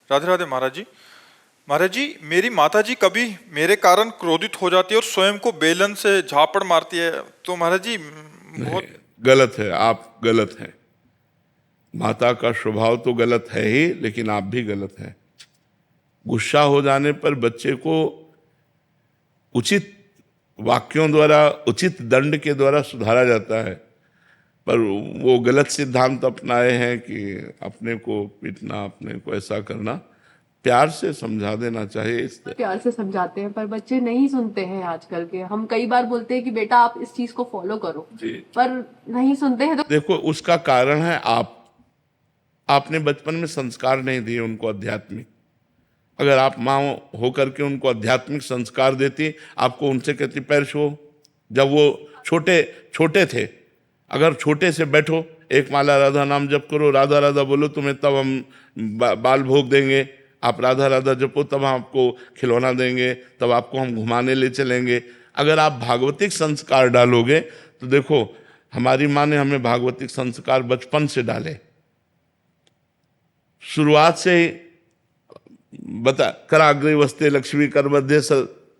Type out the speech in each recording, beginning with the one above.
राधे राधे महाराज जी। महाराज जी, मेरी माता जी कभी मेरे कारण क्रोधित हो जाती है और स्वयं को बेलन से झापड़ मारती है, तो महाराज जी नहीं, बहुत गलत है, आप गलत हैं। माता का स्वभाव तो गलत है ही, लेकिन आप भी गलत हैं। गुस्सा हो जाने पर बच्चे को उचित वाक्यों द्वारा, उचित दंड के द्वारा सुधारा जाता है, पर वो गलत सिद्धांत अपनाए हैं कि अपने को पीटना, अपने को ऐसा करना। प्यार से समझा देना चाहिए। प्यार से समझाते हैं पर बच्चे नहीं सुनते हैं आजकल के। हम कई बार बोलते हैं कि बेटा आप इस चीज को फॉलो करो जी। पर नहीं सुनते हैं। तो देखो, उसका कारण है आपने बचपन में संस्कार नहीं दिए उनको आध्यात्मिक। अगर आप माँ होकर के उनको आध्यात्मिक संस्कार देती, आपको उनसे कहती पैर छुओ, जब वो छोटे छोटे थे, अगर छोटे से बैठो, एक माला राधा नाम जप करो, राधा राधा बोलो, तुम्हें तब हम बाल भोग देंगे, आप राधा राधा जपो तब हम आपको खिलौना देंगे, तब आपको हम घुमाने ले चलेंगे। अगर आप भागवतिक संस्कार डालोगे तो देखो, हमारी माँ ने हमें भागवतिक संस्कार बचपन से डाले, शुरुआत से ही बता, कराग्रे वस्ते लक्ष्मी कर मध्य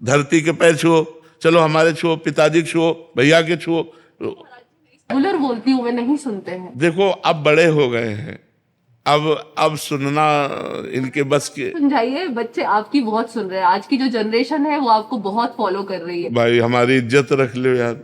धरती के पैर छुओ, चलो हमारे छुओ, पिताजी के छुओ, भैया के छुओ। रेगुलर बोलती हूँ मैं, नहीं सुनते हैं। देखो, अब बड़े हो गए हैं, अब सुनना इनके बस के। समझाइए, बच्चे आपकी बहुत सुन रहे हैं। आज की जो जनरेशन है वो आपको बहुत फॉलो कर रही है। भाई हमारी इज्जत रख लो यार।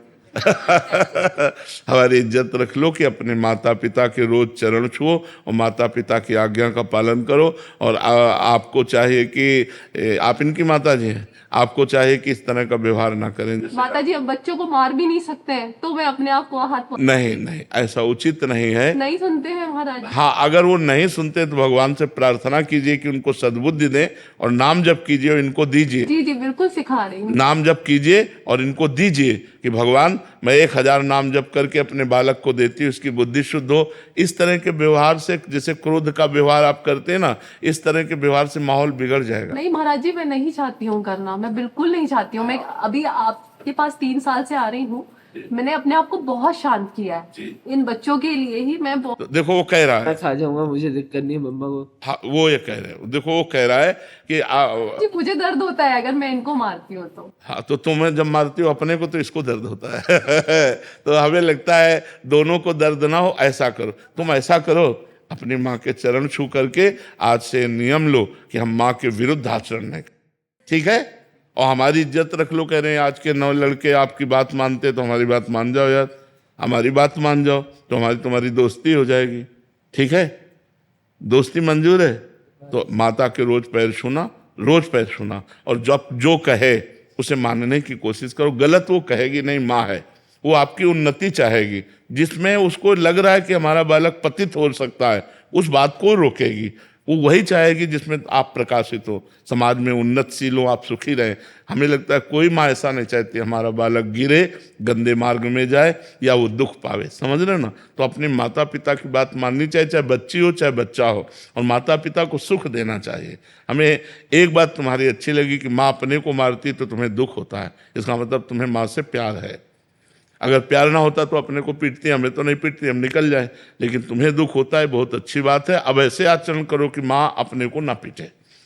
हमारी इज्जत रख लो कि अपने माता पिता के रोज चरण छुओ और माता पिता की आज्ञा का पालन करो। और आपको चाहिए कि आप इनकी माता जी हैं, आपको चाहिए कि इस तरह का व्यवहार ना करें। माता जी अब बच्चों को मार भी नहीं सकते हैं, तो मैं अपने आप को हाथ नहीं नहीं, ऐसा उचित नहीं है। नहीं सुनते हैं महाराज। हाँ, अगर वो नहीं सुनते तो भगवान से प्रार्थना कीजिए कि उनको सद्बुद्धि दें और नाम जप कीजिए और इनको दीजिए। जी जी बिल्कुल सिखा रही हूँ। नाम जप कीजिए और इनको दीजिए कि भगवान मैं 1000 नाम जप करके अपने बालक को देती हूँ, उसकी बुद्धि शुद्ध हो। इस तरह के व्यवहार से, जैसे क्रोध का व्यवहार आप करते हैं ना, इस तरह के व्यवहार से माहौल बिगड़ जाएगा। नहीं महाराज जी, मैं नहीं चाहती हूँ करना, मैं बिल्कुल नहीं चाहती हूँ। मैं अभी आपके पास 3 साल से आ रही हूँ, मैंने अपने आप को बहुत शांत किया है इन बच्चों के लिए ही। मैं तो देखो वो कह रहा है, मैं खा जाऊंगा, मुझे दिक्कत नहीं है मम्मा को। हाँ, वो ये कह रहे हैं, देखो वो कह रहा है कि जी मुझे दर्द होता है अगर मैं इनको मारती हूँ तो। हाँ, तो तुम्हें जब मारती हो अपने को तो इसको दर्द होता है। तो हमें लगता है दोनों को दर्द ना हो, ऐसा करो, तुम ऐसा करो, अपनी माँ के चरण छू करके आज से नियम लो कि हम माँ के विरुद्ध आचरण नहीं, ठीक है? और हमारी इज्जत रख लो। कह रहे हैं आज के 9 लड़के आपकी बात मानते, तो हमारी बात मान जाओ यार, हमारी बात मान जाओ, तो हमारी तुम्हारी दोस्ती हो जाएगी, ठीक है? दोस्ती मंजूर है? तो माता के रोज पैर छूना, रोज पैर छूना, और जब जो कहे उसे मानने की कोशिश करो। गलत वो कहेगी नहीं, माँ है, वो आपकी उन्नति चाहेगी। जिसमें उसको लग रहा है कि हमारा बालक पतित हो सकता है, उस बात को रोकेगी। वो वही चाहेगी जिसमें आप प्रकाशित हो, समाज में उन्नतशील हो, आप सुखी रहें। हमें लगता है कोई माँ ऐसा नहीं चाहती हमारा बालक गिरे, गंदे मार्ग में जाए या वो दुख पावे, समझ रहे ना? तो अपने माता पिता की बात माननी चाहिए, चाहे बच्ची हो चाहे बच्चा हो, और माता पिता को सुख देना चाहिए। हमें एक बात तुम्हारी अच्छी लगी कि माँ अपने को मारती तो तुम्हें दुख होता है, इसका मतलब तुम्हें माँ से प्यार है। अगर प्यार ना होता तो अपने को पीटती, हमें तो नहीं पीटती, हम निकल जाए, लेकिन तुम्हें दुख होता है, बहुत अच्छी बात है। अब ऐसे आचरण करो कि माँ अपने को ना पीटे।